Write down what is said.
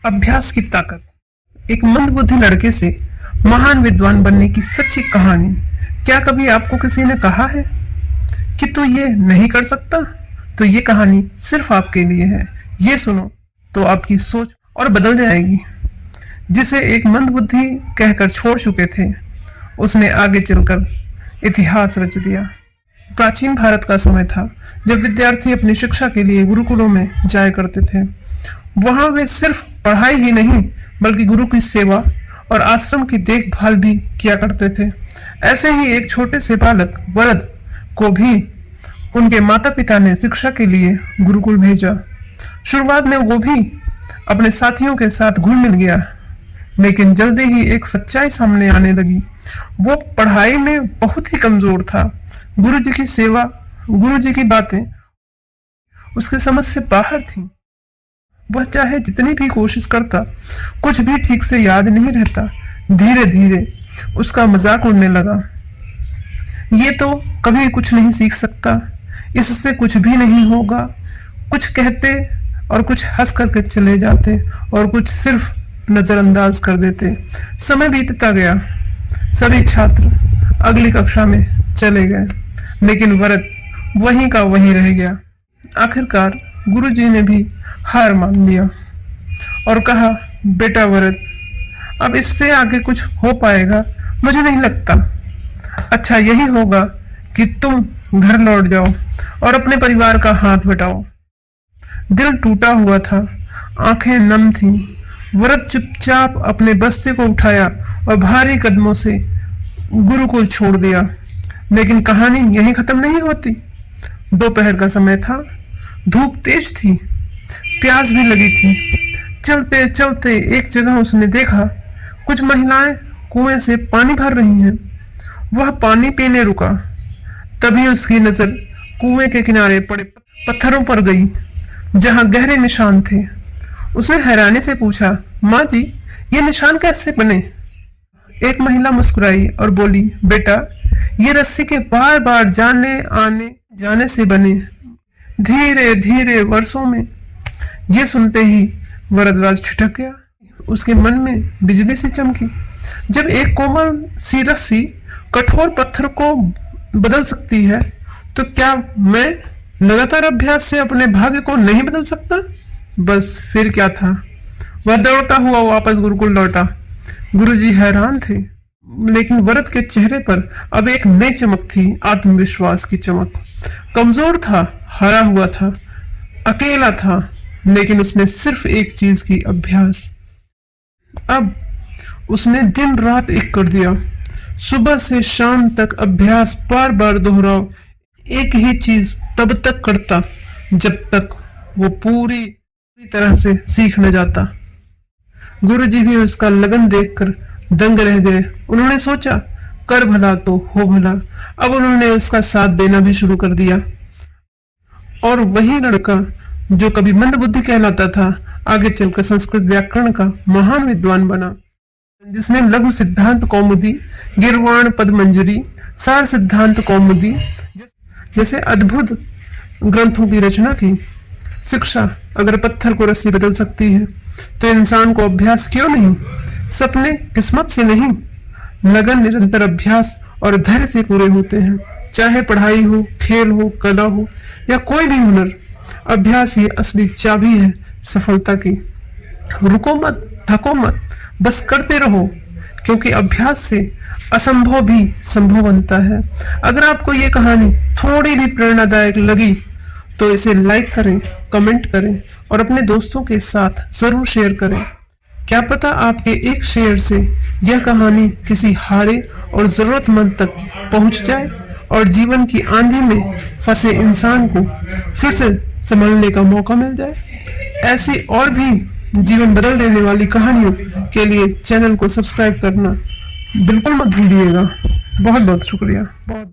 अभ्यास की ताकत। एक मंदबुद्धि लड़के से महान विद्वान बनने की सच्ची कहानी। क्या कभी आपको किसी ने कहा है कि तू ये नहीं कर सकता? तो ये कहानी सिर्फ आपके लिए है। ये सुनो तो आपकी सोच और बदल जाएगी। जिसे एक मंदबुद्धि कहकर छोड़ चुके थे, उसने आगे चलकर इतिहास रच दिया। प्राचीन भारत का समय था जब विद्यार्थी अपनी शिक्षा के लिए गुरुकुलों में जाया करते थे। वहां वे सिर्फ पढ़ाई ही नहीं बल्कि गुरु की सेवा और आश्रम की देखभाल भी किया करते थे। ऐसे ही एक छोटे से बालक वरद को भी उनके माता पिता ने शिक्षा के लिए गुरुकुल भेजा। शुरुआत में वो भी अपने साथियों के साथ घुल मिल गया, लेकिन जल्दी ही एक सच्चाई सामने आने लगी। वो पढ़ाई में बहुत ही कमजोर था। गुरु जी की सेवा, गुरु जी की बातें उसके समझ से बाहर थी। वह चाहे जितनी भी कोशिश करता, कुछ भी ठीक से याद नहीं रहता। धीरे धीरे उसका मजाक उड़ने लगा। ये तो कभी कुछ नहीं सीख सकता, इससे कुछ भी नहीं होगा। कुछ कहते और कुछ हंस करके चले जाते और कुछ सिर्फ नजरअंदाज कर देते। समय बीतता गया। सभी छात्र अगली कक्षा में चले गए, लेकिन वरद वहीं का वहीं रह गया। आखिरकार गुरुजी ने भी हार मान लिया और कहा, बेटा वरद, अब इससे आगे कुछ हो पाएगा मुझे नहीं लगता। अच्छा यही होगा कि तुम घर लौट जाओ और अपने परिवार का हाथ बटाओ। दिल टूटा हुआ था, आंखें नम थीं। वरद चुपचाप अपने बस्ते को उठाया और भारी कदमों से गुरुकुल छोड़ दिया। लेकिन कहानी यहीं खत्म नहीं होती। दोपहर का समय था, धूप तेज थी, प्यास भी लगी थी। चलते चलते एक जगह उसने देखा कुछ महिलाएं कुएं से पानी भर रही हैं। वह पानी पीने रुका। तभी उसकी नजर कुएं के किनारे पड़े पत्थरों पर गई, जहां गहरे निशान थे। उसने हैरानी से पूछा, माँ जी, ये निशान कैसे बने? एक महिला मुस्कुराई और बोली, बेटा, ये रस्सी के बार बार जाने से बने, धीरे धीरे वर्षों में। ये सुनते ही वरदराज छिटक गया। उसके मन में बिजली सी चमकी। जब एक कोमल सी रस्सी कठोर पत्थर को बदल सकती है, तो क्या मैं लगातार अभ्यास से अपने भाग्य को नहीं बदल सकता? बस फिर क्या था। वह दौड़ता हुआ वापस गुरुकुल लौटा। गुरुजी हैरान थे, लेकिन वरद के चेहरे पर अब एक नई चमक थी, आत्मविश्वास की चमक। कमजोर था, हारा हुआ था, अकेला था, लेकिन उसने सिर्फ एक चीज की, अभ्यास। अब उसने दिन रात एक कर दिया। सुबह से शाम तक अभ्यास बार बार दोहराओ। एक ही चीज तब तक करता जब तक वो पूरी तरह से सीख न जाता। गुरुजी भी उसका लगन देखकर दंग रह गए। उन्होंने सोचा, कर भला तो हो भला। अब उन्होंने उसका साथ देना भी शुरू कर दिया। और वही लड़का जो कभी मंदबुद्धि कहलाता था, आगे चलकर संस्कृत व्याकरण का महान विद्वान बना, जिसने लघु सिद्धांत कौमुदी, गिरवाण पदमंजरी, सार सिद्धांत कौमुदी जैसे अद्भुत ग्रंथों की रचना की। शिक्षा अगर पत्थर को रस्सी बदल सकती है, तो इंसान को अभ्यास क्यों नहीं? सपने किस्मत से नहीं, लगन, निरंतर अभ्यास और धैर्य से पूरे होते हैं। चाहे पढ़ाई हो, खेल हो, कला हो या कोई भी हुनर, अभ्यास ही असली चाबी है सफलता की। रुको मत, थको मत, बस करते रहो, क्योंकि अभ्यास से असंभव भी संभव बनता है। अगर आपको ये कहानी थोड़ी भी प्रेरणादायक लगी तो इसे लाइक करें, कमेंट करें और अपने दोस्तों के साथ जरूर शेयर करें। क्या पता आपके एक शेयर से यह कहानी किसी हारे और जरूरतमंद तक पहुंच जाए और जीवन की आंधी में फंसे इंसान को फिर से संभलने का मौका मिल जाए। ऐसी और भी जीवन बदल देने वाली कहानियों के लिए चैनल को सब्सक्राइब करना बिल्कुल मत भूलिएगा। बहुत बहुत शुक्रिया। बहुत